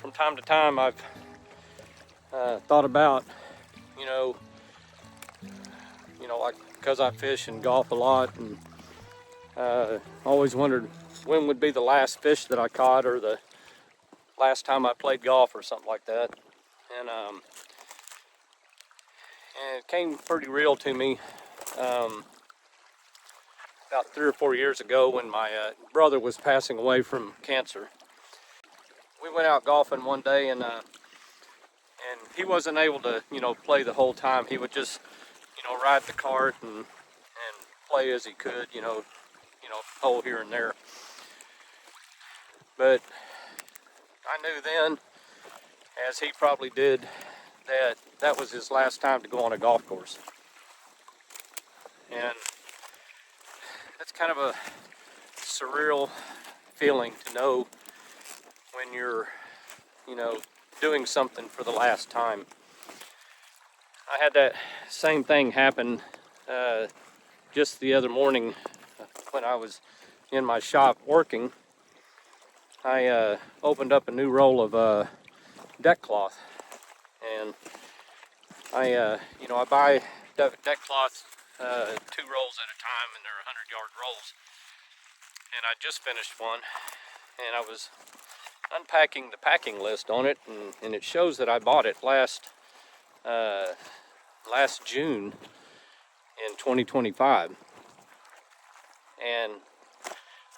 from time to time I've thought about, you know, like because I fish and golf a lot, and always wondered when would be the last fish that I caught or the last time I played golf or something like that. And it came pretty real to me about 3 or 4 years ago when my brother was passing away from cancer. We went out golfing one day, and he wasn't able to, play the whole time. He would just, ride the cart and play as he could, hole here and there. But I knew then, as he probably did, that was his last time to go on a golf course. And that's kind of a surreal feeling to know when you're, doing something for the last time. I had that same thing happen just the other morning when I was in my shop working. I opened up a new roll of deck cloth, and I buy deck cloth 2 rolls at a time, and they're 100-yard rolls. And I just finished one, and I was unpacking the packing list on it, and it shows that I bought it last June in 2025. And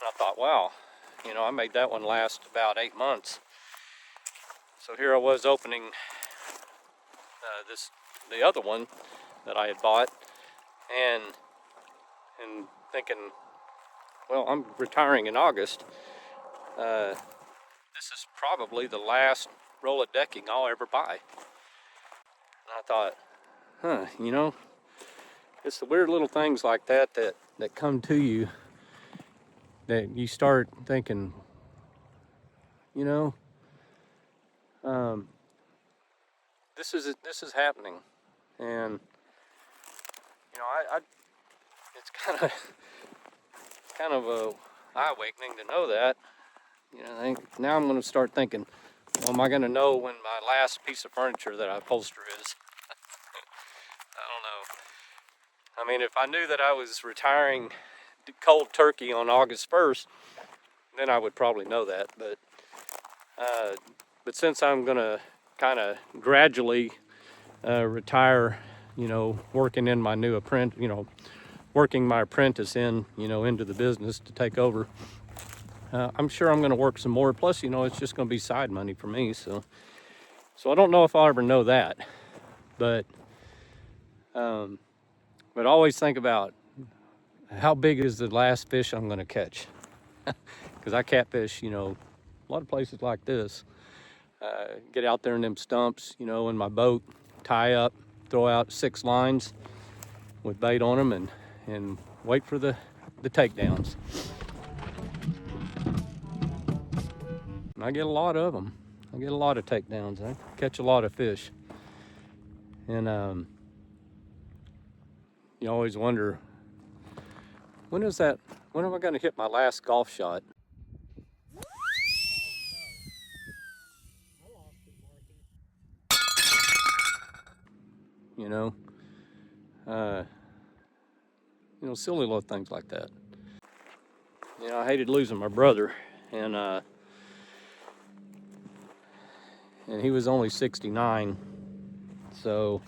I thought, wow, I made that one last about 8 months. So here I was opening the other one that I had bought, and thinking, well, I'm retiring in August. This is probably the last roll of decking I'll ever buy. And I thought, it's the weird little things like that come to you, that you start thinking, this is happening. And it's kind of a eye-awakening to know that. Now I'm going to start thinking, well, am I going to know when my last piece of furniture that I upholster is? I don't know. I mean, if I knew that I was retiring cold turkey on August 1st, then I would probably know that. But since I'm going to kind of gradually retire, working in my new working my apprentice into the business to take over, I'm sure I'm going to work some more. Plus, it's just going to be side money for me. So I don't know if I'll ever know that, but always think about how big is the last fish I'm going to catch, because I catfish, a lot of places like this. Get out there in them stumps, in my boat, tie up, throw out 6 lines with bait on them, and wait for the takedowns. And I get a lot of them. I get a lot of takedowns. I catch a lot of fish. And you always wonder, when am I going to hit my last golf shot? Silly little things like that. I hated losing my brother, and he was only 69. So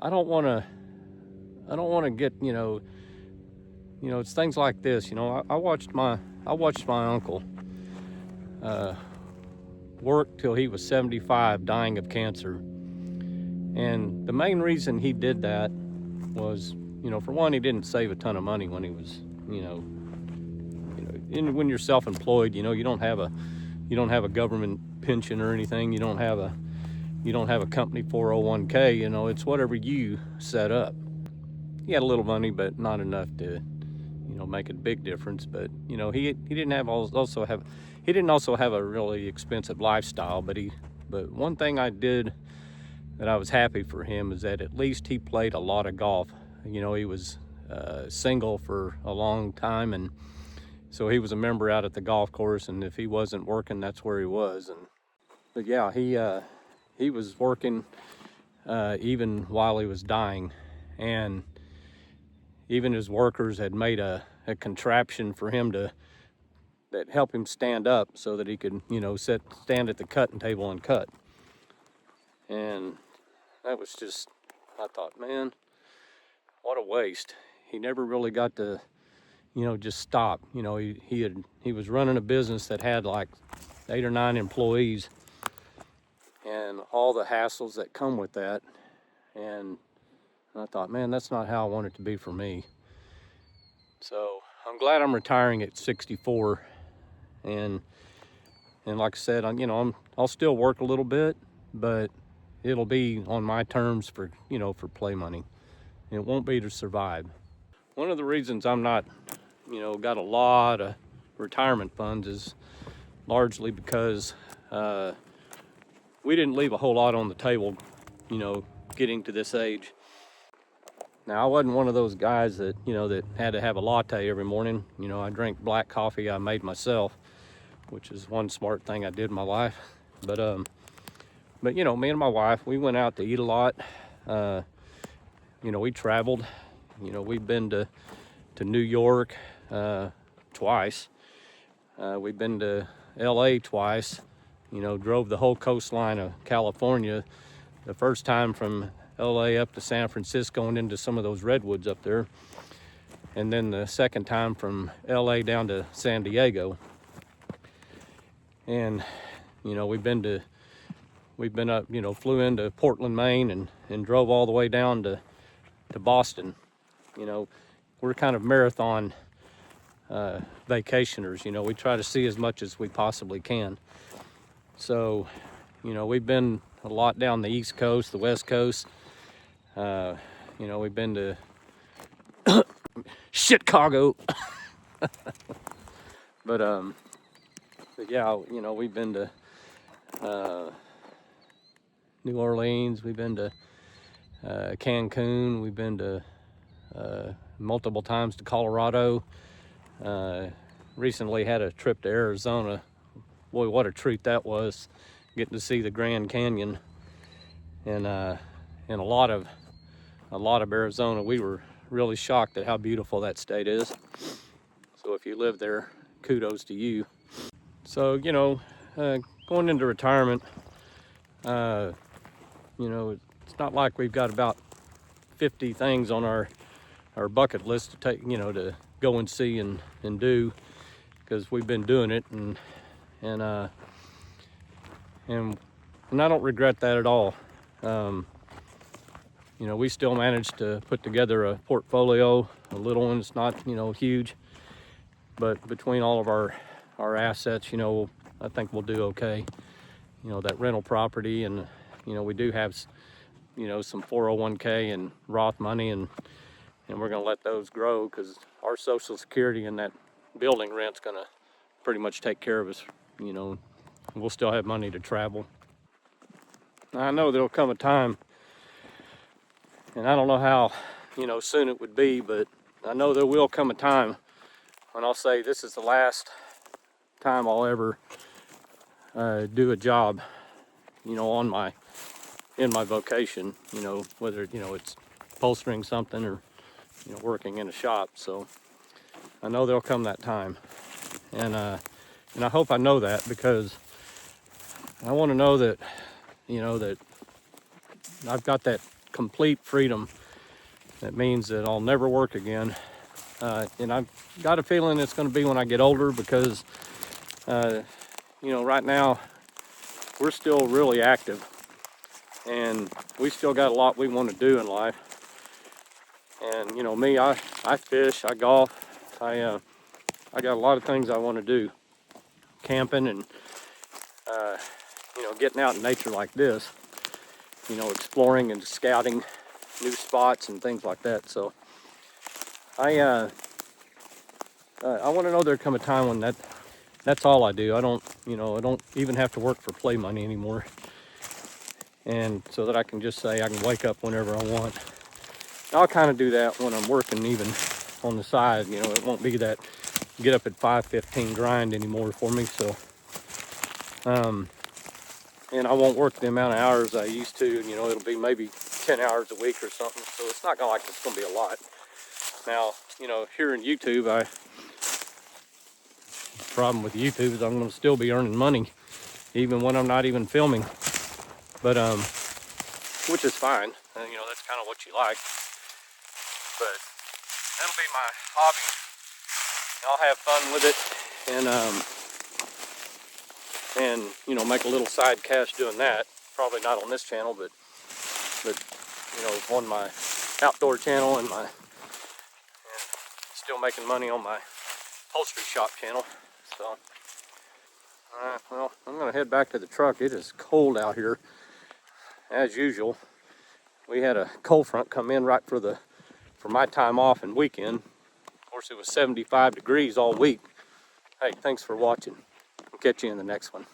I don't want to get, it's things like this. I watched my uncle work till he was 75, dying of cancer. And the main reason he did that was, for one, he didn't save a ton of money when he was, when you're self-employed, you don't have a government pension or anything. You don't have a company 401k. It's whatever you set up. He had a little money, but not enough to, make a big difference. But he didn't also have a really expensive lifestyle. But one thing I did that I was happy for him is that at least he played a lot of golf. He was single for a long time, and so he was a member out at the golf course, and if he wasn't working, that's where he was. But yeah, he was working even while he was dying, and even his workers had made a contraption for him that helped him stand up so that he could, stand at the cutting table and cut. And that was just, I thought, man, what a waste. He never really got to, just stop. He was running a business that had like 8 or 9 employees, and all the hassles that come with that. And I thought, man, that's not how I want it to be for me. So I'm glad I'm retiring at 64. And like I said, I'll still work a little bit, but it'll be on my terms for play money. It won't be to survive. One of the reasons I'm not, got a lot of retirement funds is largely because we didn't leave a whole lot on the table, getting to this age. Now, I wasn't one of those guys that, that had to have a latte every morning. I drank black coffee I made myself, which is one smart thing I did in my life. But me and my wife, we went out to eat a lot. We traveled. We've been to New York twice. We've been to LA twice. Drove the whole coastline of California. The first time from LA up to San Francisco and into some of those redwoods up there. And then the second time from LA down to San Diego. And, we've been up, flew into Portland, Maine and drove all the way down to Boston. We're kind of marathon vacationers. We try to see as much as we possibly can. So, we've been a lot down the East Coast, the West Coast. We've been to Chicago. But yeah, we've been to New Orleans, we've been to Cancun, we've been to multiple times to Colorado. Recently had a trip to Arizona. Boy, what a treat that was, getting to see the Grand Canyon and a lot of Arizona. We were really shocked at how beautiful that state is. So if you live there, kudos to you. So, going into retirement, it's not like we've got about 50 things on our bucket list to take, to go and see and do, because we've been doing it, and I don't regret that at all. We still managed to put together a portfolio, a little one. It's not, huge, but between all of our assets, I think we'll do okay. That rental property, and, we do have, some 401k and Roth money, and we're going to let those grow, because our Social Security and that building rent's going to pretty much take care of us. We'll still have money to travel. I know there'll come a time, and I don't know how, soon it would be, but I know there will come a time when I'll say this is the last time I'll ever do a job, in my vocation, whether, it's upholstering something or, working in a shop. So I know there'll come that time. And I hope I know that, because I want to know that, that I've got that complete freedom. That means that I'll never work again. And I've got a feeling it's going to be when I get older, because, right now we're still really active, and we still got a lot we want to do in life. And, me, I fish, I golf, I got a lot of things I want to do. Camping and, getting out in nature like this, exploring and scouting new spots and things like that. So I want to know there'll come a time when that's all I do. I don't even have to work for play money anymore. And so that I can just say I can wake up whenever I want. I'll kind of do that when I'm working, even on the side. It won't be that get up at 5:15 grind anymore for me. So and I won't work the amount of hours I used to. You know, it'll be maybe 10 hours a week or something, so it's not like it's gonna be a lot. Now, you know, here in YouTube, problem with YouTube is I'm gonna still be earning money even when I'm not even filming, but which is fine. You know, that's kind of what you like, but that'll be my hobby. I'll have fun with it, and you know, make a little side cash doing that. Probably not on this channel, but you know, on my outdoor channel and still making money on my upholstery shop channel. So, well, I'm gonna head back to the truck. It is cold out here, as usual. We had a cold front come in right for my time off and weekend. Of course, it was 75 degrees all week. Hey, thanks for watching. I'll catch you in the next one.